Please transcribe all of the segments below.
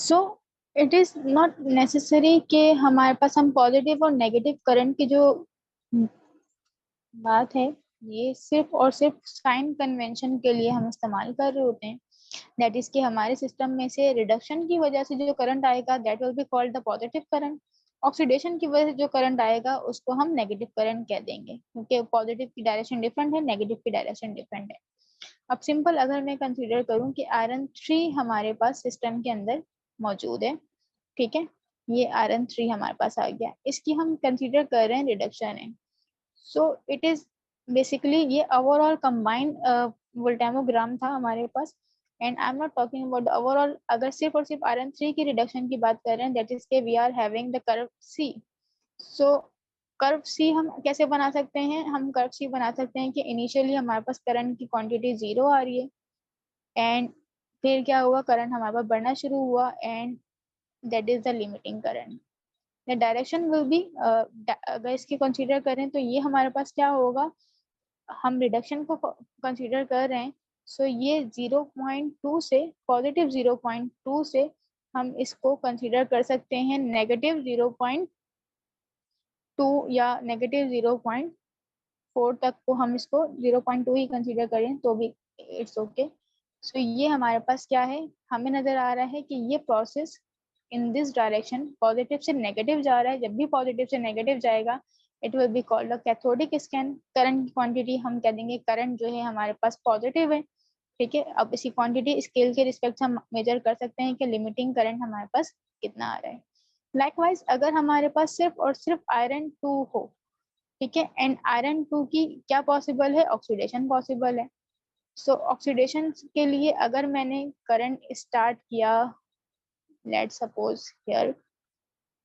So it is not necessary कि हमारे पास हम पॉजिटिव और नेगेटिव करंट की जो बात है ये सिर्फ और सिर्फ साइन कन्वेंशन के लिए हम इस्तेमाल कर रहे होते हैं। दैट इज कि हमारे सिस्टम में से रिडक्शन की वजह से जो करंट आएगा that will be called the positive current. Oxidation की वजह से जो करंट आएगा उसको हम नेगेटिव करंट कह देंगे, क्योंकि पॉजिटिव की डायरेक्शन डिफरेंट है, नेगेटिव की डायरेक्शन डिफरेंट है। अब सिंपल अगर मैं कंसीडर करूं कि आयरन 3 हमारे पास सिस्टम के अंदर मौजूद है, ठीक है, ये आयरन 3 हमारे पास आ गया, इसकी हम कंसीडर कर रहे हैं रिडक्शन है। सो इट इज बेसिकली ये ओवरऑल कंबाइंड वोल्टेमोग्राम था हमारे पास। And I am not talking about the overall, अगर सिर्फ और सिर्फ आयरन 3 की रिडक्शन की बात कर रहे हैं दैट इज के we are having the curve C. So curve C हम कैसे बना सकते हैं? हम कर्व सी बना सकते हैं कि इनिशियली हमारे पास करंट की क्वांटिटी 0 आ रही है, एंड फिर क्या हुआ, करंट हमारे पास बढ़ना शुरू हुआ, and that is the limiting current. The direction will be, अगर इसकी कंसीडर करें तो ये हमारे पास क्या होगा, हम रिडक्शन को कंसीडर कर रहे हैं। सो ये 0.2 से पॉजिटिव 0.2 से हम इसको कंसीडर कर सकते हैं नेगेटिव 0.2 या नेगेटिव 0.4 तक को हम इसको 0.2 ही कंसीडर करें तो भी इट्स ओके। सो ये हमारे पास क्या है, हमें नजर आ रहा है कि ये process in this direction positive से नेगेटिव जा रहा है। जब भी पॉजिटिव से नेगेटिव जाएगा it will be called a cathodic scan. Current की क्वांटिटी हम कह देंगे, करंट जो है हमारे पास पॉजिटिव है, ठीक है। अब इसी क्वांटिटी स्केल के रिस्पेक्ट हम मेजर कर सकते हैं कि लिमिटिंग करंट हमारे पास कितना आ रहा है। लाइकवाइज अगर हमारे पास सिर्फ और सिर्फ आयरन 2 हो, ठीक है, एंड आयरन 2 की क्या पॉसिबल है, ऑक्सीडेशन पॉसिबल है। सो ऑक्सीडेशन के लिए अगर मैंने करंट स्टार्ट किया, let's suppose here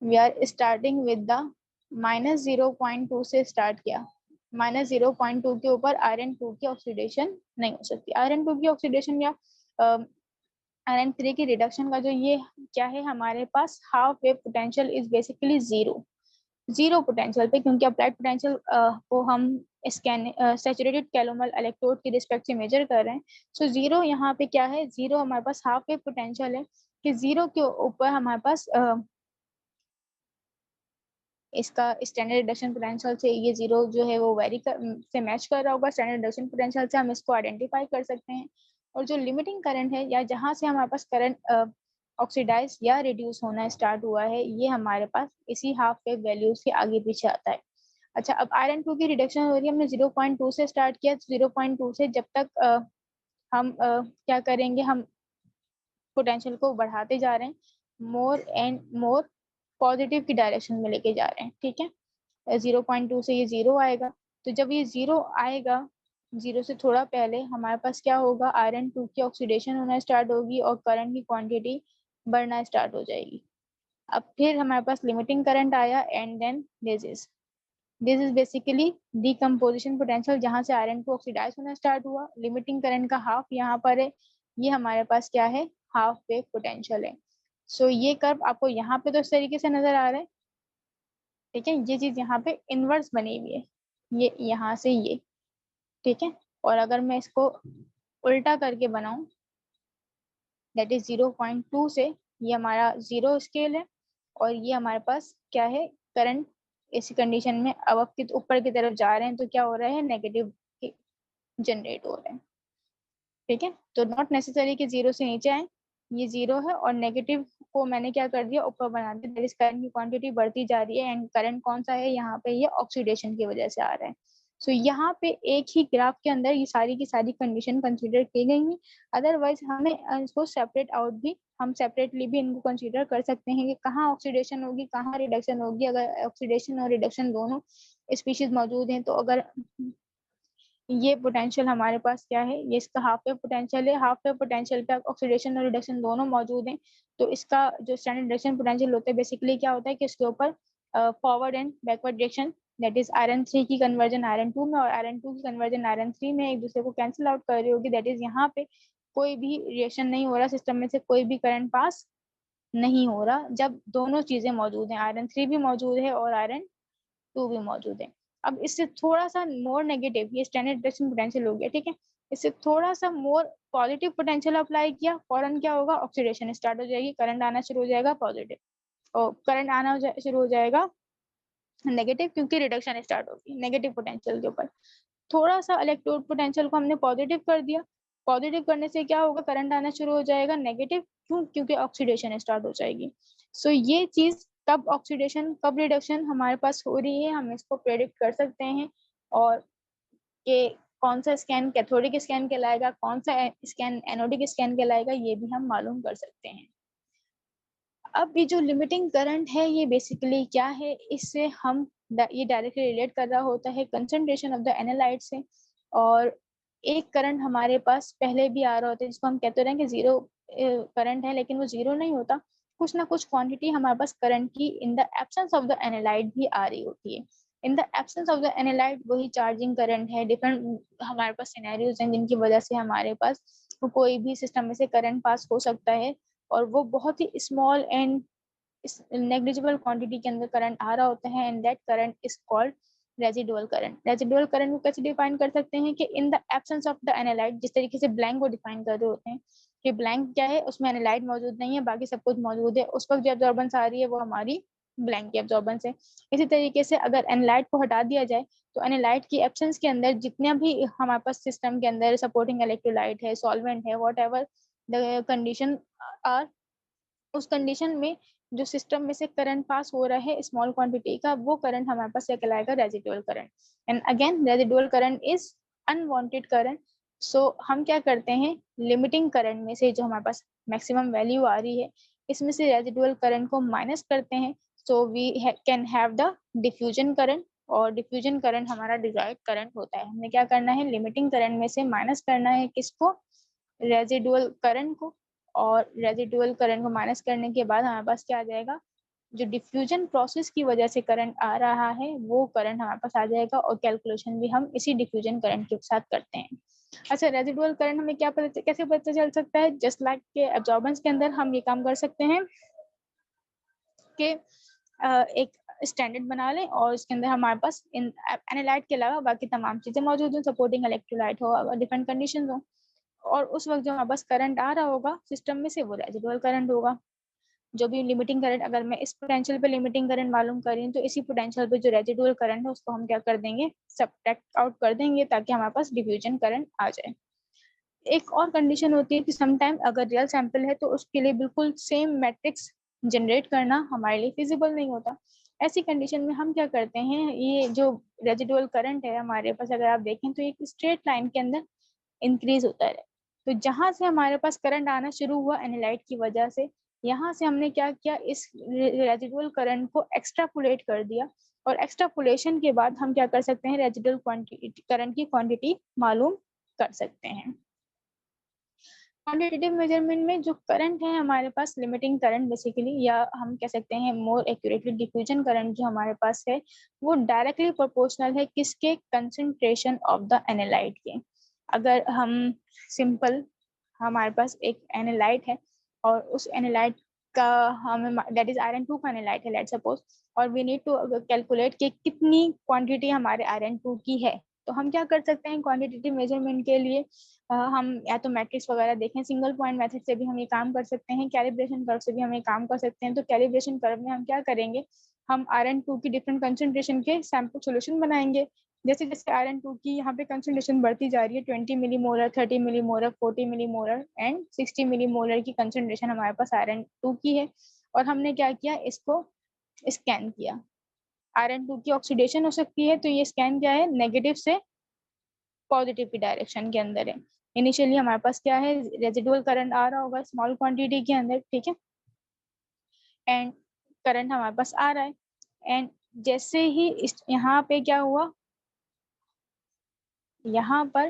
we are starting with the -0.2 से स्टार्ट किया, -0.2 के ऊपर आयरन 2 की ऑक्सीडेशन नहीं हो सकती। आयरन 2 की ऑक्सीडेशन या आयरन 3 की रिडक्शन का जो ये क्या है, हमारे पास half wave potential is basically zero potential पे, क्योंकि अप्लाइड पोटेंशियल को हम स्कैन सैचुरेटेड कैलोमल इलेक्ट्रोड की रिस्पेक्ट से मेजर कर रहे हैं। सो जीरो यहाँ पे क्या है, जीरो हमारे पास हाफ वेव पोटेंशियल है कि जीरो के ऊपर हमारे पास इसका स्टैंडर्ड रिडक्शन पोटेंशियल से ये जीरो जो है वो से मैच कर रहा होगा। स्टैंडर्ड रिडक्शन पोटेंशियल से हम इसको आइडेंटिफाई कर सकते हैं। और जो लिमिटिंग करंट है या जहाँ से हमारे पास करंट ऑक्सीडाइज या रिड्यूस होना स्टार्ट हुआ है, ये हमारे पास इसी हाफ वेव वैल्यूज के आगे पीछे आता है। अच्छा, अब आयरन 2 की रिडक्शन हो रही है, हमने 0.2 से स्टार्ट किया, 0.2 से जब तक हम क्या करेंगे, हम पोटेंशियल को बढ़ाते जा रहे हैं, मोर एंड मोर पॉजिटिव की डायरेक्शन में लेके जा रहे हैं, ठीक है। 0.2 से ये जीरो आएगा, तो जब ये जीरो आएगा, जीरो से थोड़ा पहले हमारे पास क्या होगा, आयरन 2 की ऑक्सीडेशन होना स्टार्ट होगी और करंट की क्वांटिटी बढ़ना स्टार्ट हो जाएगी। अब फिर हमारे पास लिमिटिंग करंट आया, and then this is basically decomposition potential, जहां से आयरन को ऑक्सीडाइज होना स्टार्ट हुआ। लिमिटिंग करंट का हाफ यहाँ पर है, ये हमारे पास क्या है, हाफ वेव पोटेंशियल है। सो ये कर्व आपको यहाँ पे तो इस तरीके से नजर आ रहा है, ठीक है। ये चीज यहाँ पे इनवर्स बनी हुई है, ये यहाँ से ये, ठीक है। और अगर मैं इसको उल्टा करके बनाऊं, दैट इज 0.2 से, ये हमारा जीरो स्केल है और ये हमारे पास क्या है, करंट इसी कंडीशन में अब की ऊपर की तरफ जा रहे हैं तो क्या हो रहा है, नेगेटिव जनरेट हो रहे हैं, ठीक है। तो नॉट नेसेसरी कि जीरो से नीचे आए, ये जीरो है और नेगेटिव को मैंने क्या कर दिया, ऊपर बना दिया। दैट इज करंट की क्वांटिटी बढ़ती जा रही है, एंड करंट कौन सा है यहाँ पे, ये ऑक्सीडेशन की वजह से आ रहा है। सो यहाँ पे एक ही ग्राफ के अंदर ये सारी की सारी कंडीशन कंसीडर की गई है। अदरवाइज हमें इसको सेपरेट आउट भी, हम सेपरेटली भी इनको कंसीडर कर सकते हैं कि कहाँ ऑक्सीडेशन होगी, कहाँ रिडक्शन होगी। अगर ऑक्सीडेशन और रिडक्शन दोनों स्पीशीज मौजूद हैं तो अगर ये पोटेंशियल हमारे पास क्या है, ये इसका हाफ वेव पोटेंशियल है, हाफ वेव पोटेंशियल पे ऑक्सीडेशन और रिडक्शन दोनों मौजूद हैं। तो इसका जो स्टैंडर्ड रिडक्शन पोटेंशियल होता है बेसिकली क्या होता है कि इसके ऊपर forward and backward direction, that is iron 3 की कन्वर्जन आयरन 2 में और आयरन 2 की कन्वर्जन आयरन 3 में एक दूसरे को कैंसिल आउट कर रही होगी। दैट इज यहाँ पे कोई भी रिएक्शन नहीं हो रहा, सिस्टम में से कोई भी करंट पास नहीं हो रहा जब दोनों चीजें मौजूद हैं, आयरन 3 भी मौजूद है और आयरन 2 भी मौजूद है। अब इससे थोड़ा सा मोर नेगेटिव, ये स्टैंडर्ड रिडक्शन पोटेंशियल हो गया, ठीक है। इससे थोड़ा सा मोर पॉजिटिव पोटेंशियल अप्लाई किया, फौरन क्या होगा, ऑक्सीडेशन स्टार्ट हो जाएगी, करंट आना शुरू हो जाएगा पॉजिटिव, और करंट आना शुरू हो जाएगा नेगेटिव, क्योंकि रिडक्शन स्टार्ट होगी नेगेटिव पोटेंशियल के ऊपर। थोड़ा सा इलेक्ट्रोड पोटेंशियल को हमने पॉजिटिव कर दिया, पॉजिटिव करने से क्या होगा, करंट आना शुरू हो जाएगा नेगेटिव, क्यों, क्योंकि ऑक्सीडेशन स्टार्ट हो जाएगी। सो ये चीज कब ऑक्सीडेशन कब रिडक्शन हमारे पास हो रही है, हम इसको प्रेडिक्ट कर सकते हैं। और कि कौन सा स्कैन कैथोडिक स्कैन कहलाएगा, कौन सा स्कैन एनोडिक स्कैन कहलाएगा, ये भी हम मालूम कर सकते हैं। अब ये जो लिमिटिंग करंट है ये बेसिकली क्या है, इससे हम ये डायरेक्टली रिलेट कर रहा होता है कंसंट्रेशन ऑफ द एनालाइट से। और एक करंट हमारे पास पहले भी आ रहा होता है जिसको हम कहते रहे कि जीरो करंट है, लेकिन वो जीरो नहीं होता, कुछ ना कुछ क्वांटिटी हमारे पास करंट की in the absence of the analyte भी आ रही होती है। In the absence of the analyte वही चार्जिंग करंट है। डिफरेंट हमारे पास सिनेरियोज हैं जिनकी वजह से हमारे पास कोई भी सिस्टम में से करंट पास हो सकता है, और वो बहुत ही स्मॉल एंड नेग्लिजिबल क्वांटिटी के अंदर करंट आ रहा होता है, and that current is called residual current. Residual current को कैसे डिफाइन कर सकते हैं कि in the absence of the analyte, जिस तरीके से ब्लैंक को डिफाइन कर रहे होते हैं कि ब्लैंक क्या है, उसमें एनालाइट मौजूद नहीं है, बाकी सब कुछ मौजूद है, उस वक्त जो एब्जॉर्बेंस आ रही है वो हमारी ब्लैंक की एब्जॉर्बेंस है। इसी तरीके से अगर एनालाइट को हटा दिया जाए तो एनालाइट की एब्सेंस के अंदर जितने भी हमारे पास सिस्टम के अंदर सपोर्टिंग इलेक्ट्रोलाइट है, सॉल्वेंट है, whatever the condition are, उस कंडीशन में जो सिस्टम में से करंट पास हो रहा है स्मॉल क्वांटिटी का, वो करंट हमारे पास क्या कहलाएगा, residual current. And again residual current is unwanted current. So हम क्या करते हैं, लिमिटिंग करंट में से जो हमारे पास मैक्सिमम वैल्यू आ रही है, इसमें से रेजिडुअल करंट को माइनस करते हैं, so we can have the diffusion current. और डिफ्यूजन करंट हमारा डिजायर्ड करंट होता है। हमें क्या करना है, लिमिटिंग करंट में से माइनस करना है किसको, रेजिडुअल करंट को। और रेजिडुअल करंट को माइनस करने के बाद हमारे पास क्या आ जाएगा, जो डिफ्यूजन प्रोसेस की वजह से करंट आ रहा है वो करंट हमारे पास आ जाएगा, और कैलकुलेशन भी हम इसी डिफ्यूजन करंट के साथ करते हैं। अच्छा, रेजिडुअल करंट हमें क्या पता, कैसे पता चल सकता है, जस्ट लाइक के एब्जॉर्बेंस के अंदर हम ये काम कर सकते हैं कि एक स्टैंडर्ड बना लें और उसके अंदर हमारे पास इन एनालाइट के अलावा बाकी तमाम चीजें मौजूद हो, सपोर्टिंग इलेक्ट्रोलाइट हो, डिफरेंट कंडीशन हो, और उस वक्त जो हमारे पास करंट आ रहा होगा सिस्टम में से वो रेजिडुअल करंट होगा। जो भी लिमिटिंग करंट, अगर मैं इस पोटेंशियल पे लिमिटिंग करंट मालूम करें तो इसी पोटेंशियल पे जो रेजिडुअल करंट है उसको हम क्या कर देंगे, सब्ट्रैक्ट आउट कर देंगे, ताकि हमारे पास डिफ्यूजन करंट आ जाए। एक और कंडीशन होती है कि समटाइम अगर रियल सैंपल है तो उसके लिए बिल्कुल सेम मैट्रिक्स जनरेट करना हमारे लिए फिजिबल नहीं होता। ऐसी कंडीशन में हम क्या करते हैं, ये जो रेजिडुअल करंट है हमारे पास, अगर आप देखें तो एक स्ट्रेट लाइन के अंदर इंक्रीज होता है। तो जहां से हमारे पास करंट आना शुरू हुआ एनालाइट की वजह से, यहाँ से हमने क्या किया, इस रेजिडुअल करंट को एक्स्ट्रापोलेट कर दिया, और एक्स्ट्रापोलेशन के बाद हम क्या कर सकते हैं, रेजिडुअल क्वांटिटी करंट की क्वांटिटी मालूम कर सकते हैं। क्वांटिटेटिव मेजरमेंट में जो करंट है हमारे पास, लिमिटिंग करंट बेसिकली, या हम कह सकते हैं मोर एक्यूरेटली डिफ्यूजन करंट जो हमारे पास है, वो डायरेक्टली प्रोपोर्शनल है किसके, कंसंट्रेशन ऑफ द एनालाइट के। अगर हम सिंपल, हमारे पास एक एनालाइट है और उस एनालाइट का हमें, दैट इज आयरन 2 का एनालाइट है, लेट्स सपोज, और वी नीड टू कैलकुलेट कि कितनी क्वांटिटी हमारे आयरन 2 की है। तो हम क्या कर सकते हैं, क्वांटिटेटिव मेजरमेंट के लिए हम या तो मैट्रिक्स वगैरह देखें, सिंगल पॉइंट मेथड से भी हम ये काम कर सकते हैं, कैलिब्रेशन कर्व से भी हम ये काम कर सकते हैं। तो कैलिब्रेशन कर्व में हम क्या करेंगे, हम आयरन 2 की डिफरेंट कंसंट्रेशन के सैंपल सॉल्यूशन बनाएंगे। जैसे जैसे आयरन 2 की यहाँ पे कंसंट्रेशन बढ़ती जा रही है, 20 millimolar, 30 millimolar, 40 millimolar and 60 millimolar की कंसंट्रेशन हमारे पास आयरन 2 की है, और हमने क्या किया, इसको स्कैन किया। आयरन 2 की ऑक्सीडेशन हो सकती है, तो ये स्कैन क्या है, नेगेटिव से पॉजिटिव की डायरेक्शन के अंदर है। इनिशियली हमारे पास क्या है, रेजिडुअल करंट आ रहा होगा स्मॉल क्वांटिटी के अंदर, ठीक है, एंड करंट हमारे पास आ रहा है, एंड जैसे ही यहाँ पे क्या हुआ, यहाँ पर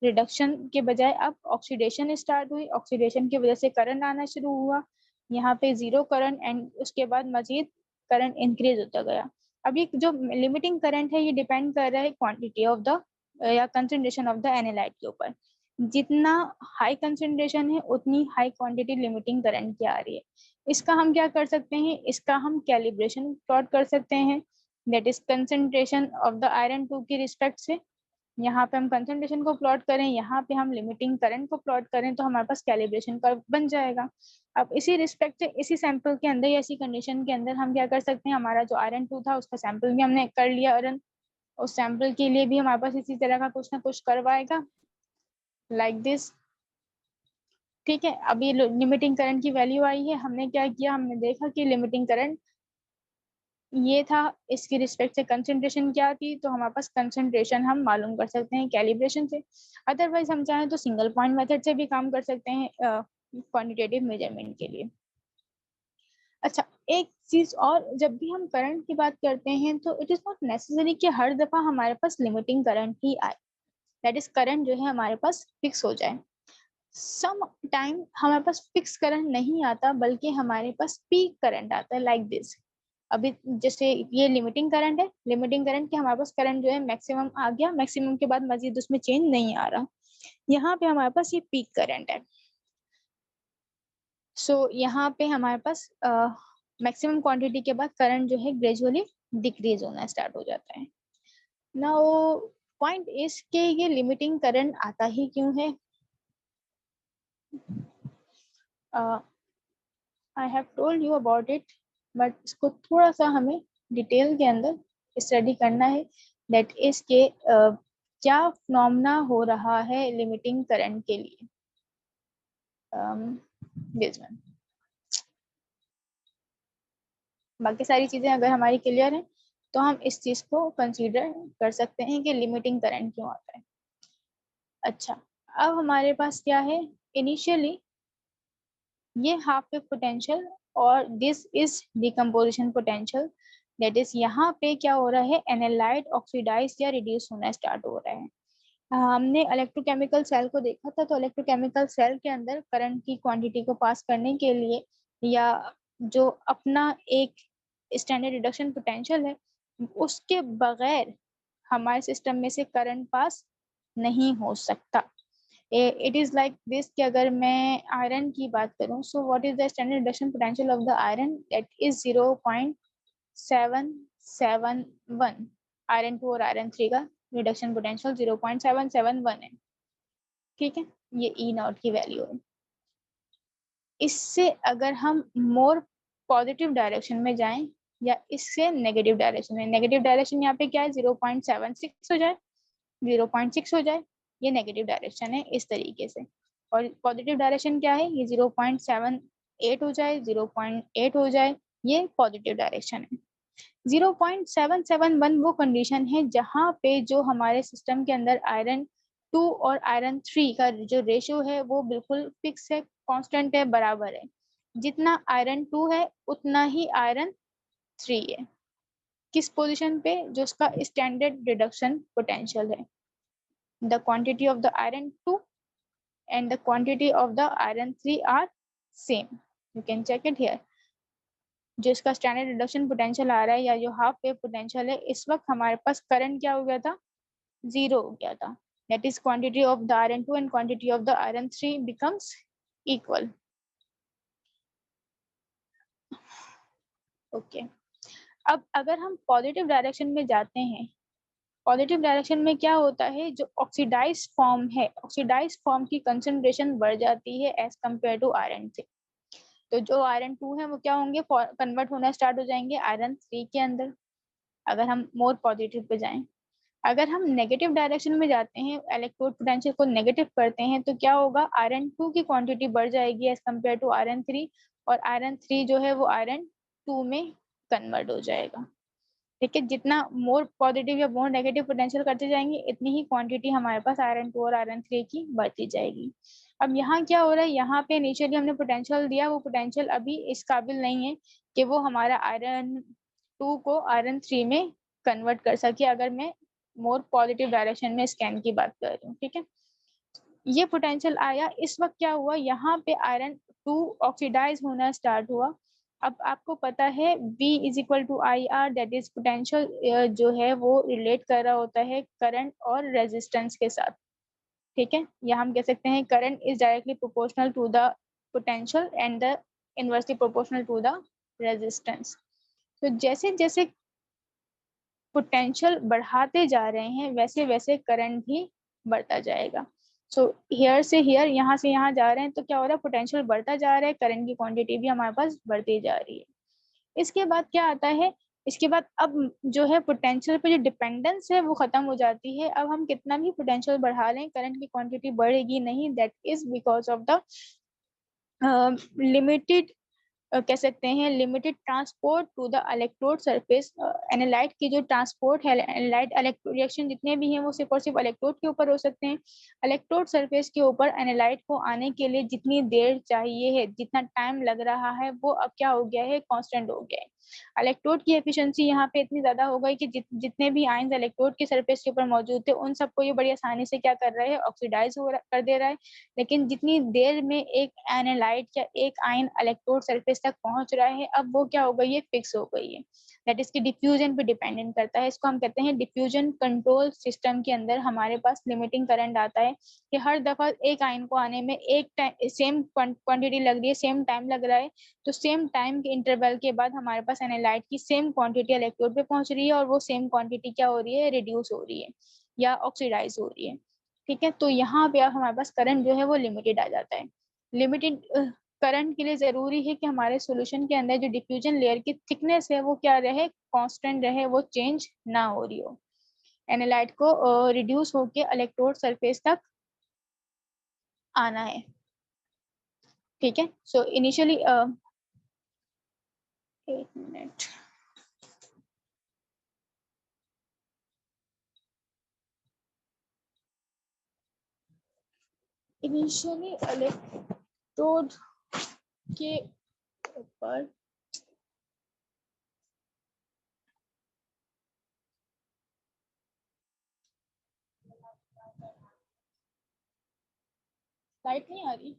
रिडक्शन के बजाय अब ऑक्सीडेशन स्टार्ट हुई, ऑक्सीडेशन की वजह से करंट आना शुरू हुआ, यहाँ पे जीरो करंट, एंड उसके बाद मजीद करंट इंक्रीज होता गया। अब ये जो लिमिटिंग करंट है ये डिपेंड कर रहा है क्वांटिटी ऑफ द या कंसंट्रेशन ऑफ द एनालाइट के ऊपर। जितना हाई कंसंट्रेशन है उतनी हाई क्वांटिटी लिमिटिंग करंट की आ रही है। इसका हम क्या कर सकते हैं, इसका हम कैलिब्रेशन प्लॉट कर सकते हैं, that is concentration of the iron 2 की रिस्पेक्ट से, यहाँ पे हम कंसंट्रेशन को प्लॉट करें, यहाँ पे हम लिमिटिंग करंट को प्लॉट करें, तो हमारे पास कैलिब्रेशन कर्व बन जाएगा। अब इसी रिस्पेक्ट से इसी सैंपल के अंदर या इसी कंडीशन के अंदर हम क्या कर सकते हैं, हमारा जो Rn2 था उसका सैंपल भी हमने कर लिया रन, उस सैंपल के लिए भी हमारे पास इसी तरह का कुछ ना कुछ कर्व आएगा लाइक दिस। ठीक है, अभी लिमिटिंग करंट की वैल्यू आई है, हमने क्या किया, हमने देखा कि लिमिटिंग करंट ये था, इसकी रिस्पेक्ट से कंसंट्रेशन क्या थी, तो हमारे पास कंसंट्रेशन हम मालूम कर सकते हैं कैलिब्रेशन से। अदरवाइज हम चाहें तो सिंगल पॉइंट मेथड से भी काम कर सकते हैं क्वांटिटेटिव मेजरमेंट के लिए। अच्छा, एक चीज और, जब भी हम करंट की बात करते हैं तो इट इज नॉट नेसेसरी कि हर दफा हमारे पास लिमिटिंग करंट ही आए, दैट इज करंट जो है हमारे पास फिक्स हो जाए। सम टाइम हमारे पास फिक्स करंट नहीं आता, बल्कि हमारे पास पीक करंट आता है लाइक दिस। अभी जैसे ये लिमिटिंग करंट है, लिमिटिंग करंट के हमारे पास करंट जो है मैक्सिमम आ गया, मैक्सिमम के बाद मजीद उसमें चेंज नहीं आ रहा, यहाँ पे हमारे पास ये पीक करंट है। सो यहाँ पे हमारे पास मैक्सिमम क्वांटिटी के बाद करंट जो है ग्रेजुअली डिक्रीज होना स्टार्ट हो जाता है। नाउ पॉइंट इज के ये लिमिटिंग करंट आता ही क्यों है। I have told you about it, but इसको थोड़ा सा हमें डिटेल के अंदर स्टडी करना है, दैट इज के क्या फिनोमेना हो रहा है लिमिटिंग करंट के लिए। दिस वन, बाकी सारी चीजें अगर हमारी क्लियर है तो हम इस चीज को कंसीडर कर सकते हैं कि लिमिटिंग करंट क्यों आता है। अच्छा, अब हमारे पास क्या है, इनिशियली ये हाफ वेव पोटेंशियल और this is decomposition potential, that is यहाँ पे क्या हो रहा है, एनालाइट ऑक्सीडाइज या रिड्यूस होना स्टार्ट हो रहा है। हमने इलेक्ट्रोकेमिकल सेल को देखा था, तो इलेक्ट्रोकेमिकल सेल के अंदर करंट की क्वांटिटी को पास करने के लिए या जो अपना एक स्टैंडर्ड रिडक्शन पोटेंशियल है उसके बगैर हमारे सिस्टम में से करंट पास नहीं हो सकता। इट इज लाइक दिस कि अगर मैं आयरन की बात करूं, so what is the standard reduction potential of the iron, that is 0.771। Iron 2 और आयरन 3 का रिडक्शन पोटेंशियल 0.771 है। ठीक है, ये ई नॉट की वैल्यू है। इससे अगर हम मोर पॉजिटिव डायरेक्शन में जाएं या इससे नेगेटिव डायरेक्शन में, नेगेटिव डायरेक्शन यहाँ पे क्या है, 0.76 हो जाए, 0.6 हो जाए, ये नेगेटिव डायरेक्शन है इस तरीके से। और पॉजिटिव डायरेक्शन क्या है, ये 0.78 हो जाए, 0.8 हो जाए, ये पॉजिटिव डायरेक्शन है। 0.771 वो कंडीशन है जहाँ पे जो हमारे सिस्टम के अंदर आयरन 2 और आयरन 3 का जो रेशियो है वो बिल्कुल फिक्स है, कांस्टेंट है, बराबर है। जितना आयरन 2 है उतना ही आयरन 3 है। किस पोजीशन पे, जो उसका स्टैंडर्ड रिडक्शन पोटेंशियल है। The quantity of the iron 2 and the quantity of the iron 3 are same. You can check it here. जो इसका स्टैंडर्ड रिडक्शन पोटेंशियल आ रहा है या जो हाफ वेव पोटेंशियल है, इस वक्त हमारे पास करंट क्या हो गया था, 0 हो गया था। That is quantity of the iron 2 and quantity of the iron 3 becomes equal. Okay. अब अगर हम पॉजिटिव डायरेक्शन में जाते हैं, पॉजिटिव डायरेक्शन में क्या होता है, जो ऑक्सीडाइज फॉर्म है, ऑक्सीडाइज फॉर्म की कंसंट्रेशन बढ़ जाती है एज कम्पेयर टू आयरन से। तो जो आयरन 2 है वो क्या होंगे, कन्वर्ट होना स्टार्ट हो जाएंगे आयरन 3 के अंदर, अगर हम मोर पॉजिटिव पे जाएं। अगर हम नेगेटिव डायरेक्शन में जाते हैं, इलेक्ट्रोड पोटेंशियल को नेगेटिव करते हैं, तो क्या होगा, आयरन 2 की क्वांटिटी बढ़ जाएगी एज कम्पेयर टू आयरन 3, और आयरन 3 जो है वो आयरन 2 में कन्वर्ट हो जाएगा। ठीक है, जितना मोर पॉजिटिव या मोर नेगेटिव पोटेंशियल करते जाएंगे, इतनी ही क्वांटिटी हमारे पास आयरन 2 और आयरन 3 की बढ़ती जाएगी। अब यहाँ क्या हो रहा है, यहाँ पे इनिशियली हमने पोटेंशियल दिया, वो पोटेंशियल अभी इस काबिल नहीं है कि वो हमारा आयरन 2 को आयरन 3 में कन्वर्ट कर सके, अगर मैं मोर पॉजिटिव डायरेक्शन में स्कैन की बात कर रही हूँ। ठीक है, ये पोटेंशियल आया, इस वक्त क्या हुआ, यहाँ पे आयरन 2 ऑक्सीडाइज होना स्टार्ट हुआ। अब आपको पता है V is equal to I R, that is potential जो है वो रिलेट कर रहा होता है करंट और रेजिस्टेंस के साथ। ठीक है, या हम कह सकते हैं current is directly proportional to the potential and the inversely proportional to the resistance. तो जैसे जैसे पोटेंशियल बढ़ाते जा रहे हैं वैसे वैसे करंट भी बढ़ता जाएगा। सो हियर से हियर, यहाँ से यहाँ जा रहे हैं तो क्या हो रहा है, पोटेंशियल बढ़ता जा रहा है, करंट की क्वांटिटी भी हमारे पास बढ़ती जा रही है। इसके बाद क्या आता है, इसके बाद अब जो है पोटेंशियल पे जो डिपेंडेंस है वो खत्म हो जाती है। अब हम कितना भी पोटेंशियल बढ़ा लें, करंट की क्वांटिटी बढ़ेगी नहीं। That is because of the limited, कह सकते हैं limited transport to the electrode surface. Analyte की जो ट्रांसपोर्ट है, एनालाइट इलेक्ट्रोड रिएक्शन जितने भी हैं वो सिर्फ और सिर्फ इलेक्ट्रोड के ऊपर हो सकते हैं। इलेक्ट्रोड सरफेस के ऊपर एनालाइट को आने के लिए जितनी देर चाहिए है, जितना टाइम लग रहा है, वो अब क्या हो गया है, कांस्टेंट हो गया है। इलेक्ट्रोड की एफिशिएंसी यहाँ पे इतनी ज्यादा हो गई कि जितने भी आयंस इलेक्ट्रोड के सरफेस के ऊपर मौजूद थे उन सबको ये बड़ी आसानी से क्या कर रहा है, ऑक्सीडाइज कर दे रहा है। लेकिन जितनी देर में एक एनालाइट या एक आयन इलेक्ट्रोड सरफेस तक पहुंच रहा है, अब वो क्या हो गई है, फिक्स हो गई है। दैट इसकी डिफ्यूजन पे डिपेंडेंट करता है। इसको हम कहते हैं डिफ्यूजन कंट्रोल सिस्टम के अंदर हमारे पास लिमिटिंग करंट आता है कि हर दफा एक आयन को आने में एक टाइम सेम क्वांटिटी लग रही है, सेम टाइम लग रहा है, तो सेम टाइम के इंटरवल के बाद हमारे पास एनालाइट की सेम क्वांटिटी इलेक्ट्रोड पे पहुंच रही है और वो सेम क्वांटिटी क्या हो रही है, रिड्यूस हो रही है या ऑक्सीडाइज हो रही है। ठीक है, तो यहाँ पे हमारे पास करंट जो है वो लिमिटेड आ जाता है। लिमिटेड करंट के लिए जरूरी है कि हमारे सॉल्यूशन के अंदर जो डिफ्यूजन लेयर की थिकनेस है वो क्या रहे, कांस्टेंट रहे, वो चेंज ना हो रही हो। एनालाइट को रिड्यूस होके इलेक्ट्रोड सरफेस तक आना है। ठीक है, सो इनिशियली एक मिनट, इनिशियली इलेक्ट्रोड के ऊपर लाइट नहीं आ रही।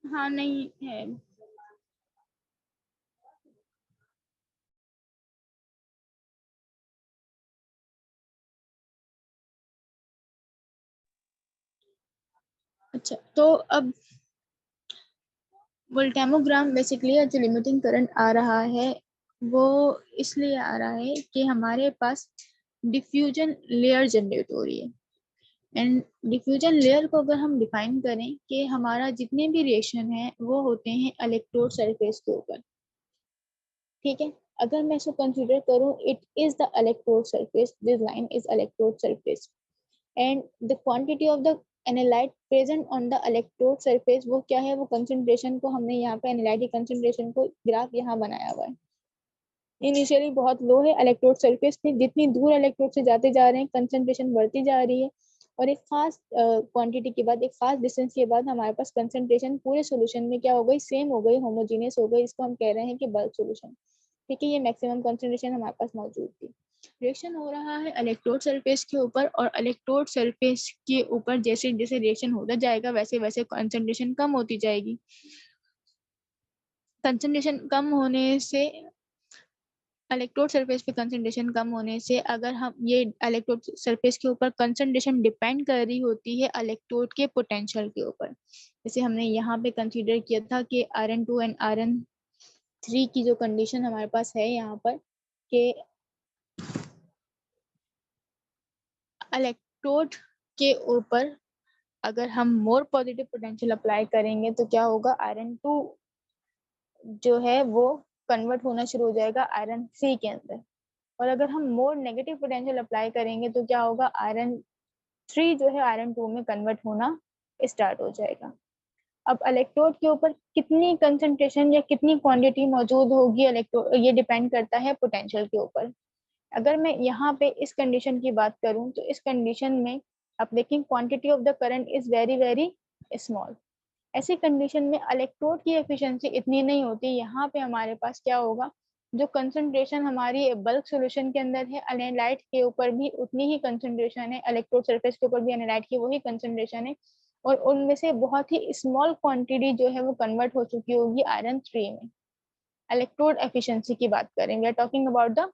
हाँ नहीं है। अच्छा, तो अब वोल्टेमोग्राम बेसिकली जो लिमिटिंग करंट आ रहा है वो इसलिए आ रहा है कि हमारे पास डिफ्यूजन लेयर जनरेट हो रही है। एंड डिफ्यूजन लेयर को अगर हम डिफाइन करें कि हमारा जितने भी रिएक्शन है वो होते हैं इलेक्ट्रोड सरफेस के ऊपर। ठीक है, अगर मैं इसको कंसीडर करूं, it is the electrode surface, this line is electrode surface and the quantity of the analyte present on the electrode surface वो क्या है, वो कंसंट्रेशन को हमने यहाँ पे एनालाइट की कंसंट्रेशन को ग्राफ यहाँ बनाया हुआ है। इनिशियली बहुत लो है इलेक्ट्रोड सरफेस पे, जितनी दूर इलेक्ट्रोड से जाते जा रहे हैं कंसंट्रेशन बढ़ती जा रही है और एक खास क्वांटिटी के बाद, एक खास डिस्टेंस के बाद हमारे पास कंसंट्रेशन पूरे सोल्यूशन में क्या हो गई, सेम हो गई, होमोजीनियस हो गई। इसको हम कह रहे हैं कि बल्क सोल्यूशन। ठीक है, ये मैक्सिमम कंसंट्रेशन हमारे पास मौजूद थी। रिएक्शन हो रहा है इलेक्ट्रोड सरफेस के ऊपर और इलेक्ट्रोड सरफेस के ऊपर जैसे जैसे रिएक्शन होता जाएगा वैसे वैसे कंसंट्रेशन कम होती जाएगी। कंसंट्रेशन कम होने से, इलेक्ट्रोड सरफेस पे कंसंट्रेशन कम होने से, अगर हम ये इलेक्ट्रोड सरफेस के ऊपर कंसंट्रेशन डिपेंड कर रही होती है इलेक्ट्रोड के पोटेंशियल के ऊपर। जैसे हमने यहाँ पे कंसीडर किया था कि Rn2 एंड Rn3 की जो कंडीशन हमारे पास है यहाँ पर कि इलेक्ट्रोड के ऊपर अगर हम मोर पॉजिटिव पोटेंशियल अप्लाई करेंगे तो क्या होगा, Rn2 जो है वो कन्वर्ट होना शुरू हो जाएगा Rn3 के अंदर। और अगर हम मोर नेगेटिव पोटेंशियल अप्लाई करेंगे तो क्या होगा, Rn3 जो है Rn2 में कन्वर्ट होना स्टार्ट हो जाएगा। अब इलेक्ट्रोड के ऊपर कितनी कंसंट्रेशन या कितनी क्वांटिटी मौजूद होगी इलेक्ट्रोड, ये डिपेंड करता है पोटेंशियल के ऊपर। अगर मैं यहाँ पे इस कंडीशन की बात करूँ तो इस कंडीशन में आप देखें quantity of the current is very very small. ऐसी कंडीशन में इलेक्ट्रोड की एफिशिएंसी इतनी नहीं होती। यहाँ पे हमारे पास क्या होगा, जो कंसंट्रेशन हमारी बल्क सॉल्यूशन के अंदर है, एनालाइट के ऊपर भी उतनी ही कंसंट्रेशन है, इलेक्ट्रोड सरफेस के ऊपर भी एनालाइट की वही कंसंट्रेशन है, और उनमें से बहुत ही स्मॉल क्वांटिटी जो है वो कन्वर्ट हो चुकी होगी आयरन 3 में। इलेक्ट्रोड एफिशिएंसी की बात करें, we are talking about the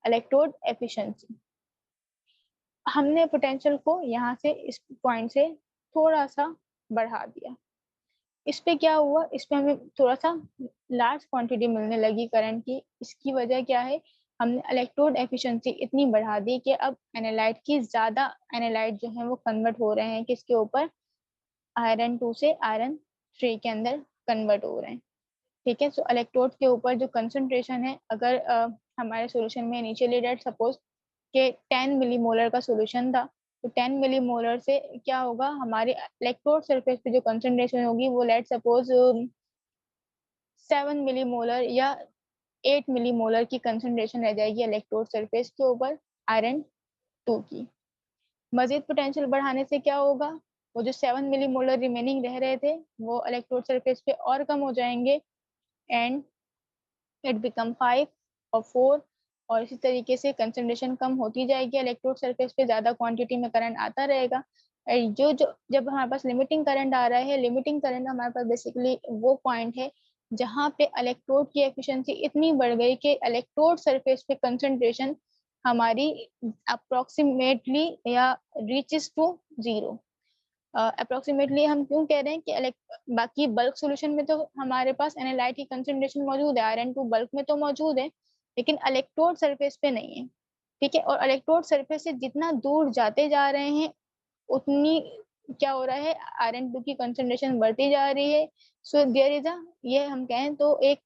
electrode efficiency. हमने पोटेंशियल को यहाँ से इस पॉइंट से थोड़ा सा बढ़ा दिया, इस पे क्या हुआ, इस पे हमें थोड़ा सा लार्ज क्वांटिटी मिलने लगी करंट की। इसकी वजह क्या है, हमने इलेक्ट्रोड एफिशिएंसी इतनी बढ़ा दी कि अब एनालाइट की ज्यादा एनालाइट जो है वो कन्वर्ट हो रहे हैं किसके ऊपर, आयरन 2 से आयरन 3 के अंदर कन्वर्ट हो रहे हैं। ठीक है, सो इलेक्ट्रोड के ऊपर जो कंसंट्रेशन है, अगर हमारे सॉल्यूशन में इनिशियली डेट सपोज के 10 मिलीमोलर का सॉल्यूशन था, तो 10 मिलीमोलर से क्या होगा, हमारे इलेक्ट्रोड सरफेस पे जो कंसंट्रेशन होगी वो लेट सपोज 7 मिलीमोलर या 8 मिलीमोलर की कंसंट्रेशन रह जाएगी इलेक्ट्रोड सरफेस के ऊपर आयरन 2 की। मजीद पोटेंशियल बढ़ाने से क्या होगा, वो जो 7 मिलीमोलर रिमेनिंग रह रहे थे वो इलेक्ट्रोड सरफेस पे और कम हो जाएंगे एंड इट बिकम 5 और 4, और इसी तरीके से कंसंट्रेशन कम होती जाएगी, इलेक्ट्रोड सरफेस पे ज्यादा क्वांटिटी में करंट आता रहेगा। जो जो जब हमारे पास लिमिटिंग करंट आ रहा है, लिमिटिंग करंट हमारे पास बेसिकली वो पॉइंट है जहाँ पे इलेक्ट्रोड की एफिशिएंसी इतनी बढ़ गई कि इलेक्ट्रोड सरफेस पे कंसंट्रेशन हमारी अप्रोक्सीमेटली या रीचेस टू जीरो। अप्रोक्सीमेटली हम क्यों कह रहे हैं कि बाकी बल्क सॉल्यूशन में तो हमारे पास एनालाइट की कंसंट्रेशन मौजूद है, आयरन 2 बल्क में तो मौजूद है, लेकिन इलेक्ट्रोड सरफेस पे नहीं है। ठीक है, और इलेक्ट्रोड सरफेस से जितना दूर जाते जा रहे हैं उतनी क्या हो रहा है, आयरन 2 की कंसंट्रेशन बढ़ती जा रही है। सो देयर इज अ, ये हम कहें तो एक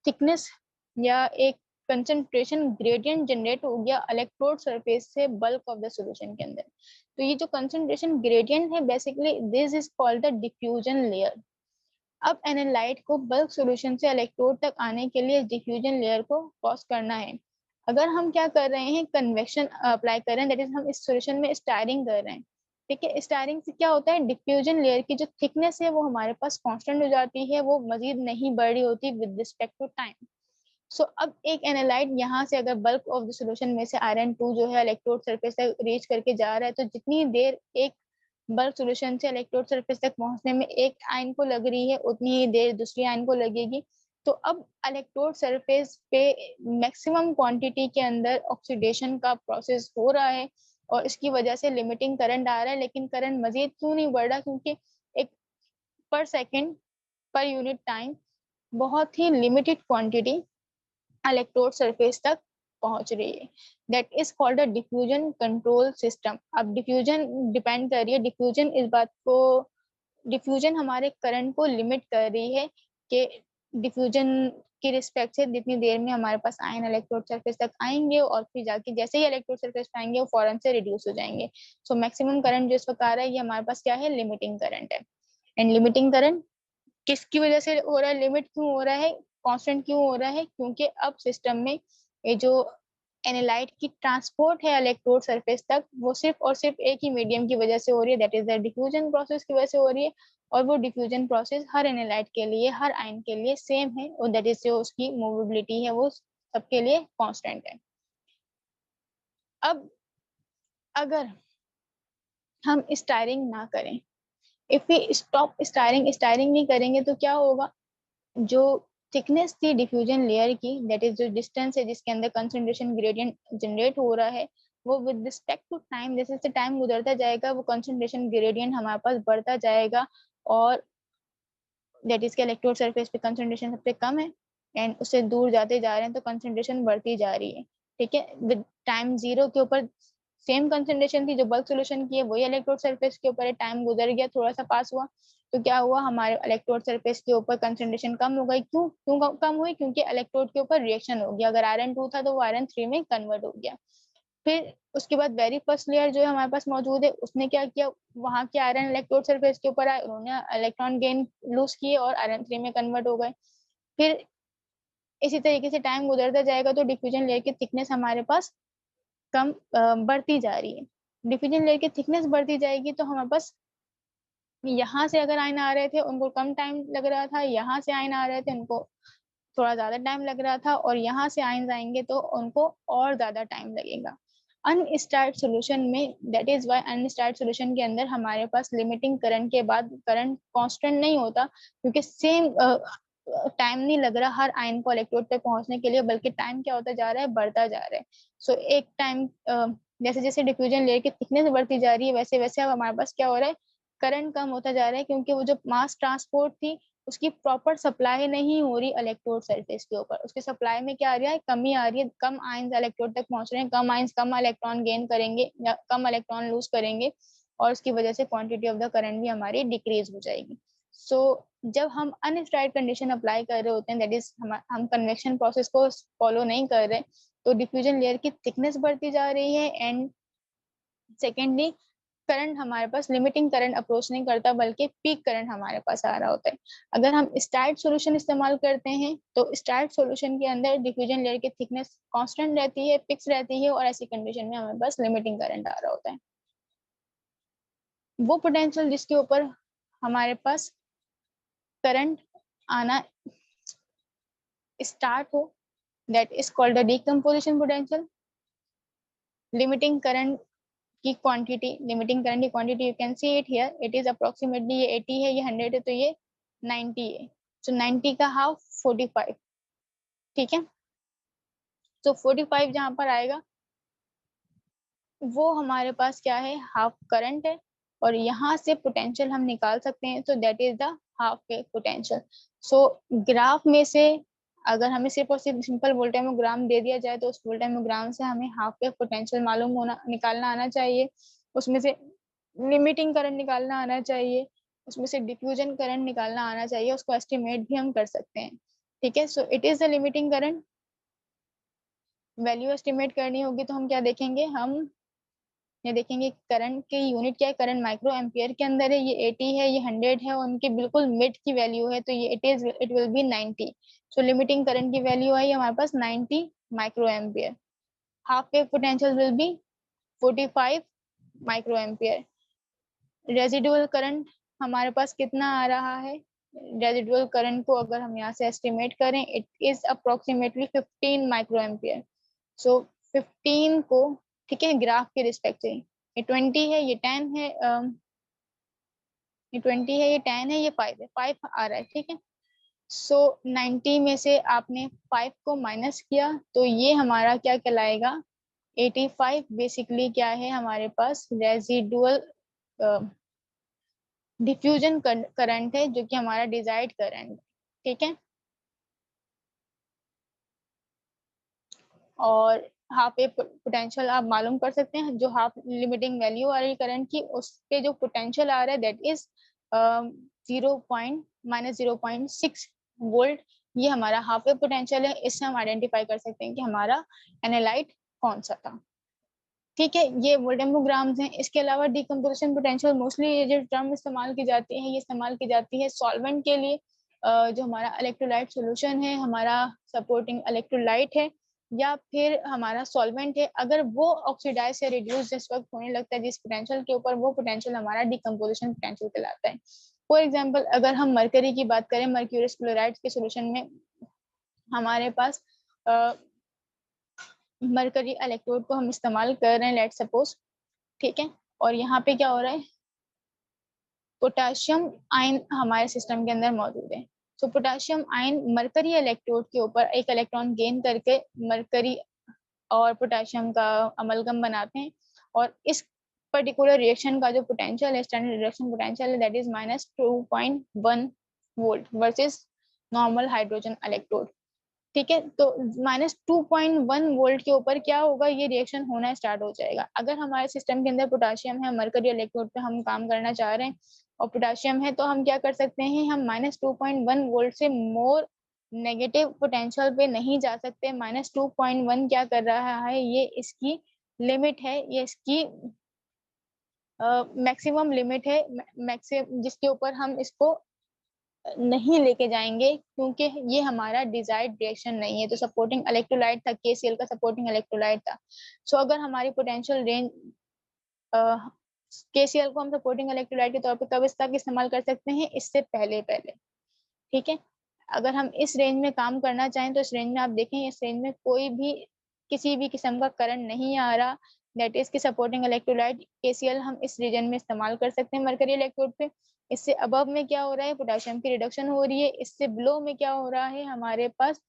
थिकनेस या एक कंसंट्रेशन ग्रेडियंट जनरेट हो गया इलेक्ट्रोड सरफेस से बल्क ऑफ द सॉल्यूशन के अंदर। तो ये जो कंसंट्रेशन ग्रेडियंट है basically this is called the diffusion layer. अब एनालाइट को बल्क सॉल्यूशन से इलेक्ट्रोड तक आने के लिए डिफ्यूजन लेयर को क्रॉस करना है। अगर हम क्या कर रहे हैं, कन्वेक्शन अप्लाई कर रहे हैं, दैट इज हम इस सॉल्यूशन में स्टायरिंग कर रहे हैं। ठीक है, स्टायरिंग से क्या होता है, डिफ्यूजन लेयर की जो थिकनेस है वो हमारे पास कांस्टेंट हो जाती है, वो मजीद नहीं बढ़ रही होती विद रिस्पेक्ट टू टाइम। सो अब एक एनालाइट यहाँ से अगर बल्क ऑफ द सॉल्यूशन में से आयरन 2 जो है इलेक्ट्रोड सरफेस तक रीच करके जा रहा है, तो जितनी देर एक बल्क सॉल्यूशन से इलेक्ट्रोड सरफेस तक पहुंचने में एक आयन को लग रही है उतनी ही देर दूसरी आयन को लगेगी। तो अब इलेक्ट्रोड सरफेस पे मैक्सिमम क्वांटिटी के अंदर ऑक्सीडेशन का प्रोसेस हो रहा है और इसकी वजह से लिमिटिंग करंट आ रहा है, लेकिन करंट मजीद क्यों नहीं बढ़ रहा, क्योंकि एक पर सेकेंड पर यूनिट टाइम बहुत ही लिमिटेड क्वांटिटी इलेक्ट्रोड सरफेस तक पहुंच रही है। That is called a diffusion control system. अब डिफ्यूजन डिपेंड कर रही है, डिफ्यूजन इस बात को, डिफ्यूजन हमारे करंट को लिमिट कर रही है कि डिफ्यूजन की रिस्पेक्ट से जितनी देर में हमारे पास आयन इलेक्ट्रोड सरफेस तक आएंगे और फिर जाके जैसे ही इलेक्ट्रोड सरफेस पे आएंगे वो फौरन से रिड्यूस हो जाएंगे। सो मैक्सिमम करंट जो इस वक्त आ रहा है ये हमारे पास क्या है, लिमिटिंग करंट है। एंड लिमिटिंग करंट किसकी वजह से हो रहा है, लिमिट क्यों हो रहा है, कांस्टेंट क्यों हो रहा है, क्योंकि अब सिस्टम में ये जो एनालाइट की ट्रांसपोर्ट है इलेक्ट्रोड सरफेस तक वो सिर्फ और सिर्फ एक ही मीडियम की वजह से हो रही है, that is the diffusion process की वजह से हो रही है। और वो डिफ्यूजन प्रोसेस हर एनालाइट के लिए, हर आयन के लिए सेम है, और दैट इज जो उसकी मूवेबिलिटी है वो सबके लिए कांस्टेंट है। अब अगर हम स्टायरिंग ना करें, if we stop stirring, stirring नहीं करेंगे तो क्या होगा, जो थिकनेस थी डिफ्यूजन लेयर की, दैट इज जो डिस्टेंस है जिसके अंदर कंसंट्रेशन ग्रेडियंट जनरेट हो रहा है, वो विद रिस्पेक्ट टू टाइम जैसे जैसे टाइम गुजरता जाएगा वो कंसंट्रेशन ग्रेडियंट हमारे पास बढ़ता जाएगा, और दैट इज के इलेक्ट्रोड सरफेस पे कंसंट्रेशन सबसे कम है एंड उससे दूर जाते जा रहे हैं तो कंसंट्रेशन बढ़ती जा रही है। ठीक है, विद टाइम जीरो के ऊपर सेम कंसंट्रेशन थी जो बल्क सॉल्यूशन की है, वही इलेक्ट्रोड सरफेस के ऊपर है, टाइम गुजर गया, थोड़ा सा पास हुआ, तो क्या हुआ, हमारे इलेक्ट्रोड सरफेस के ऊपर कंसंट्रेशन कम हो गई। क्यों क्यों कम हुई, क्योंकि इलेक्ट्रोड के ऊपर रिएक्शन हो गया, अगर आयरन 2 था तो वो आयरन 3 में कन्वर्ट हो गया। फिर उसके बाद वेरी फर्स्ट लेयर जो है हमारे पास मौजूद है, उसने क्या किया, वहां के आयरन इलेक्ट्रोड सरफेस के ऊपर आए, उन्होंने इलेक्ट्रॉन गेन लूज किए और आयरन 3 में कन्वर्ट हो गए। फिर इसी तरीके से टाइम गुजरता जाएगा तो डिफ्यूजन लेयर की थिकनेस हमारे पास कम बढ़ती जा रही है। डिफ्यूजन लेयर की थिकनेस बढ़ती जाएगी तो हमारे पास यहाँ से अगर आयन आ रहे थे उनको कम टाइम लग रहा था, यहाँ से आयन आ रहे थे उनको थोड़ा ज्यादा टाइम लग रहा था, और यहाँ से आयन आएंगे तो उनको और ज्यादा टाइम लगेगा। अनस्टार्ट सोल्यूशन में, that is why unstirred solution के अंदर हमारे पास लिमिटिंग करंट के बाद करंट कांस्टेंट नहीं होता, क्योंकि सेम टाइम नहीं लग रहा हर आयन को इलेक्ट्रोड पे पहुंचने के लिए, बल्कि टाइम क्या होता जा रहा है, बढ़ता जा रहा है। सो एक टाइम जैसे जैसे डिफ्यूजन लेयर की थिकनेस बढ़ती जा रही है, वैसे वैसे अब हमारे पास क्या हो रहा है, करंट कम होता जा रहा है, क्योंकि वो जो मास ट्रांसपोर्ट थी उसकी प्रॉपर सप्लाई नहीं हो रही इलेक्ट्रोड सरफेस के ऊपर। उसकी सप्लाई में क्या आ रहा है, कमी आ रही है, कम आयंस इलेक्ट्रोड तक पहुंच रहे हैं, कम आयंस कम इलेक्ट्रॉन गेन करेंगे या कम इलेक्ट्रॉन लूज करेंगे, और उसकी वजह से क्वांटिटी ऑफ द करंट भी हमारी डिक्रीज हो जाएगी। सो जब हम अनस्टार्ट कंडीशन अप्लाई कर रहे होते हैं, दैट इज हम कन्वेक्शन प्रोसेस को फॉलो नहीं कर रहे, तो डिफ्यूजन लेयर की थिकनेस बढ़ती जा रही है, एंड सेकेंडली करंट हमारे पास लिमिटिंग करंट अप्रोच नहीं करता, बल्कि पीक करंट हमारे पास आ रहा होता है। अगर हम स्टार्ट सॉल्यूशन इस्तेमाल करते हैं, तो स्टार्ट सॉल्यूशन के अंदर डिफ्यूजन लेयर की थिकनेस कांस्टेंट रहती है, फिक्स रहती है, और ऐसी कंडीशन में हमारे पास लिमिटिंग करंट आ रहा होता है। वो पोटेंशियल जिसके ऊपर हमारे पास करंट आना स्टार्ट हो, that is called the decomposition potential. Limiting current की क्वांटिटी, लिमिटिंग करंट की quantity you can see it here, it is approximately, ये 80 है, ये 100 है, तो ये 90 है। सो 90 का हाफ 45, ठीक है। तो 45 जहां पर आएगा वो हमारे पास क्या है, हाफ करंट है, और यहाँ से पोटेंशियल हम निकाल सकते हैं, तो that is the half wave potential. So graph में से अगर हमें सिर्फ और सिर्फ सिंपल वोल्टेमोग्राम दे दिया जाए, तो उस वोल्टेमोग्राम से हमें हाफ वेव पोटेंशियल मालूम होना, निकालना आना चाहिए, उसमें से लिमिटिंग करंट निकालना आना चाहिए, उसमें से डिफ्यूजन करंट निकालना आना चाहिए, उसको एस्टिमेट भी हम कर सकते हैं, ठीक है। So it is the limiting current. Value estimate करनी होगी तो हम क्या देखेंगे, हम ये देखेंगे करंट की यूनिट क्या है, करंट माइक्रो एम्पियर के अंदर है, ये 80 है, ये 100 है, उनके बिल्कुल मिड की वैल्यू है, तो ये it will be 90। So limiting current की वैल्यू आई हमारे पास 90 micro ampere. Half wave potential will be 45 micro ampere. Residual current हमारे पास कितना आ रहा है, रेजिडुअल करंट को अगर हम यहाँ से एस्टिमेट करें, it is approximately 15 micro ampere. So 15 को, ठीक है, ग्राफ के रिस्पेक्ट से, ये 20 है, ये 10 है, ये 20 है, ये 10 है, ये 5 है, 5 आ रहा है, ठीक है। सो 90 में से आपने 5 को माइनस किया, तो ये हमारा क्या कहलाएगा, 85 बेसिकली क्या है हमारे पास, रेजिडुअल डिफ्यूजन करंट है, जो कि हमारा डिजायर्ड करंट, ठीक है। और हाफ ए पोटेंशियल आप मालूम कर सकते हैं, जो हाफ लिमिटिंग वैल्यू आ रही करंट की, उस पे जो पोटेंशियल आ रहा है, दैट इज 0.-0.6 वोल्ट। ये हमारा हाफ ए पोटेंशियल है, इससे हम आइडेंटिफाई कर सकते हैं कि हमारा एनालाइट कौन सा था, ठीक है। ये वोल्टेमोग्राम्स हैं। इसके अलावा डीकम्पोजिशन पोटेंशियल, मोस्टली ये जो टर्म इस्तेमाल की जाती है, ये इस्तेमाल की जाती है सॉल्वेंट के लिए, जो हमारा इलेक्ट्रोलाइट सॉल्यूशन है, हमारा सपोर्टिंग इलेक्ट्रोलाइट है, या फिर हमारा सॉल्वेंट है, अगर वो ऑक्सीडाइज या रिड्यूस जिस वक्त होने लगता है जिस पोटेंशियल के ऊपर, वो पोटेंशियल हमारा डीकम्पोजिशन पोटेंशियल कहलाता है। फॉर एग्जाम्पल अगर हम मरकरी की बात करें, मर्क्यूरियस क्लोराइड के सोल्यूशन में हमारे पास मरकरी इलेक्ट्रोड को हम इस्तेमाल कर रहे हैं, लेट सपोज, ठीक है। और यहाँ पे क्या हो रहा है, पोटेशियम आयन हमारे सिस्टम के अंदर मौजूद है। तो पोटेशियम आयन मरकरी इलेक्ट्रोड के ऊपर एक इलेक्ट्रॉन गेन करके मरकरी और पोटेशियम का अमलगम बनाते हैं, और इस पर्टिकुलर रिएक्शन का जो पोटेंशियल है, स्टैंडर्ड रिएक्शन पोटेंशियल है, that is -2.1 volt versus normal hydrogen electrode, ठीक है। तो -2.1 वोल्ट के ऊपर क्या होगा, ये रिएक्शन होना स्टार्ट हो जाएगा। अगर हमारे सिस्टम के अंदर पोटेशियम है, मरकरी इलेक्ट्रोड पे हम काम करना चाह रहे हैं और पोटेशियम है, तो हम क्या कर सकते हैं, हम -2.1 वोल्ट से मोर नेगेटिव पोटेंशियल पे नहीं जा सकते। -2.1 क्या कर रहा है, ये इसकी लिमिट है, ये इसकी मैक्सिमम लिमिट है, मैक्सिमम जिसके ऊपर हम इसको नहीं लेके जाएंगे, क्योंकि ये हमारा डिजायर्ड रिएक्शन नहीं है। तो सपोर्टिंग इलेक्ट्रोलाइट था, KCl का सपोर्टिंग इलेक्ट्रोलाइट था। सो अगर हमारी पोटेंशियल रेंज, KCl को हम सपोर्टिंग इलेक्ट्रोलाइट के तौर पे कब तक इस्तेमाल कर सकते हैं, इससे पहले पहले, ठीक है। अगर हम इस रेंज में काम करना चाहें, तो इस रेंज में आप देखें, इस रेंज में कोई भी किसी भी किस्म का करंट नहीं आ रहा, दैट इज कि सपोर्टिंग इलेक्ट्रोलाइट KCl हम इस रीजन में इस्तेमाल कर सकते हैं मरकरी इलेक्ट्रोड पे। इससे अबव में क्या हो रहा है, पोटेशियम की रिडक्शन हो रही है। इससे बिलो में क्या हो रहा है, हमारे पास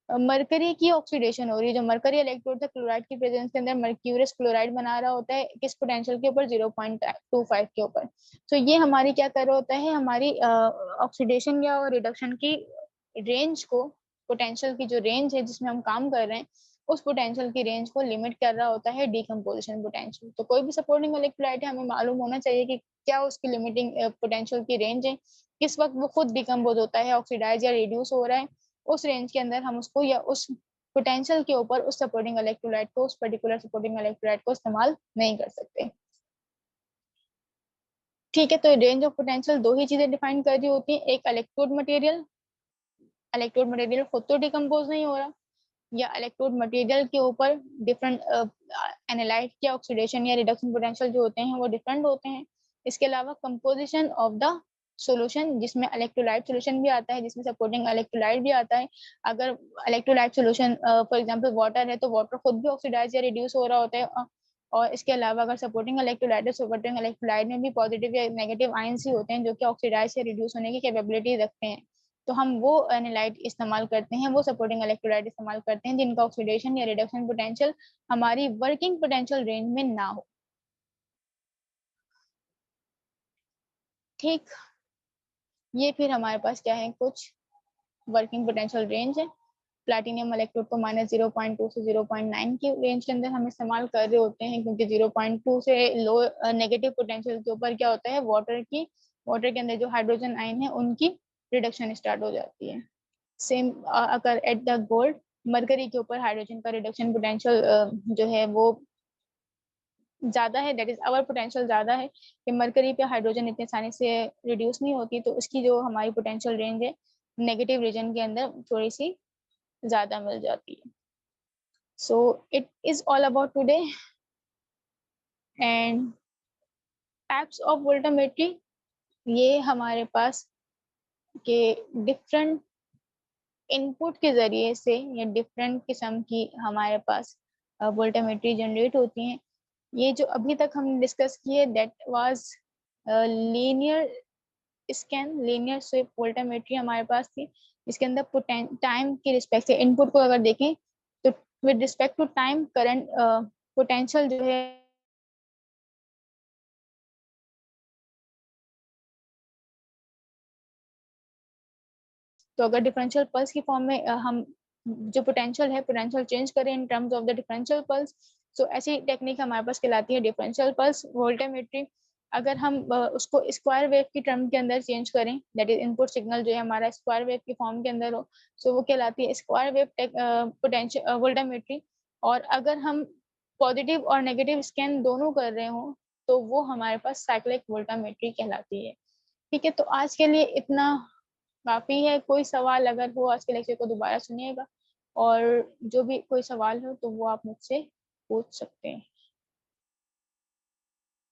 मरकरी की ऑक्सीडेशन हो रही है। जो मरकरी इलेक्ट्रोड था क्लोराइड की प्रेजेंस के अंदर मर्क्यूरियस क्लोराइड बना रहा होता है किस पोटेंशियल के ऊपर, 0.25 के ऊपर। तो ये हमारी क्या कर रहा होता है, हमारी ऑक्सीडेशन या रिडक्शन की रेंज को, पोटेंशियल की जो रेंज है जिसमें हम काम कर रहे हैं, उस पोटेंशियल की रेंज को लिमिट कर रहा होता है डीकम्पोजिशन पोटेंशियल। तो कोई भी सपोर्टिंग इलेक्ट्रोलाइट है, हमें मालूम होना चाहिए कि क्या उसकी लिमिटिंग पोटेंशियल की रेंज है, किस वक्त वो खुद डिकम्पोज होता है, ऑक्सीडाइज या रिड्यूस हो रहा है, उस रेंज के अंदर हम उसको या उस पोटेंशियल के ऊपर उस सपोर्टिंग इलेक्ट्रोलाइट को, उस पर्टिकुलर सपोर्टिंग इलेक्ट्रोलाइट को इस्तेमाल नहीं कर सकते। ठीक है, तो रेंज ऑफ पोटेंशियल दो ही चीजें डिफाइन कर रही होती है, एक इलेक्ट्रोड मटेरियल, इलेक्ट्रोड मटेरियल खुद तो डिकम्पोज नहीं हो रहा, या इलेक्ट्रोड मटेरियल के ऊपर डिफरेंट एनालाइट के ऑक्सीडेशन या रिडक्शन पोटेंशियल जो होते हैं वो डिफरेंट होते हैं। इसके अलावा कंपोजिशन ऑफ द सॉल्यूशन, जिसमें इलेक्ट्रोलाइट सॉल्यूशन भी आता है, जिसमें सपोर्टिंग इलेक्ट्रोलाइट भी आता है। अगर electrolyte solution for example water है, तो वाटर खुद भी ऑक्सीडाइज या रिड्यूस हो रहा होता है। और इसके अलावा अगर सपोर्टिंग इलेक्ट्रोलाइट है, सपोर्टिंग इलेक्ट्रोलाइट में भी पॉजिटिव या नेगेटिव आयंस ही होते हैं जो कि ऑक्सीडाइज या रिड्यूस होने की कैपेबिलिटी रखते हैं। तो हम वो एनालाइट इस्तेमाल करते हैं, वो सपोर्टिंग इलेक्ट्रोलाइट इस्तेमाल करते हैं जिनका ऑक्सीडेशन या रिडक्शन पोटेंशियल हमारी वर्किंग पोटेंशियल रेंज में ना हो। ठीक, ये फिर हमारे पास क्या है, कुछ वर्किंग पोटेंशियल रेंज है। प्लैटिनम इलेक्ट्रोड को -0.2 से 0.9 की रेंज के अंदर हम इस्तेमाल कर रहे होते हैं, क्योंकि 0.2 से लो नेगेटिव पोटेंशियल के ऊपर क्या होता है, वाटर के अंदर जो हाइड्रोजन आयन है उनकी रिडक्शन स्टार्ट हो जाती है। सेम अगर एट द गोल्ड, मरकरी के ऊपर हाइड्रोजन का रिडक्शन पोटेंशियल जो है वो ज्यादा है, दैट इज आवर पोटेंशियल ज्यादा है कि मरकरी पे हाइड्रोजन इतने आसानी से रिड्यूस नहीं होती, तो उसकी जो हमारी पोटेंशियल रेंज है नेगेटिव रीजन के अंदर थोड़ी सी ज्यादा मिल जाती है। So it is all about today and types of voltammetry. ये हमारे पास के डिफरेंट इनपुट के जरिए से या डिफरेंट किस्म की हमारे पास वोल्टामेट्री जनरेट होती हैं। ये जो अभी तक हमने डिस्कस किए that was linear scan, linear sweep voltammetry हमारे पास थी, इसके अंदर टाइम के रिस्पेक्ट से इनपुट को अगर देखें तो with respect to time current potential जो है तो अगर डिफरेंशियल पल्स की फॉर्म में हम जो पोटेंशियल है पोटेंशियल चेंज करें in terms of the differential pulse, so ऐसी टेक्निक हमारे पास कहलाती है डिफरेंशियल पल्स वोल्टामेट्री। अगर हम उसको स्क्वायर वेव की टर्म के अंदर चेंज करें, दैट इज इनपुट सिग्नल जो है हमारा स्क्वायर वेव की फॉर्म के अंदर हो, सो वो कहलाती है स्क्वायर वेव पोटेंशियल वोल्टामेट्री। और अगर हम पॉजिटिव और नेगेटिव स्कैन दोनों कर रहे हो तो वो हमारे पास साइक्लिक वोल्टामेट्री कहलाती है। ठीक है, तो आज के लिए इतना काफी है। कोई सवाल अगर हो आज के लेक्चर को दोबारा सुनिएगा, और जो भी कोई सवाल हो तो वो आप मुझसे पूछ सकते हैं।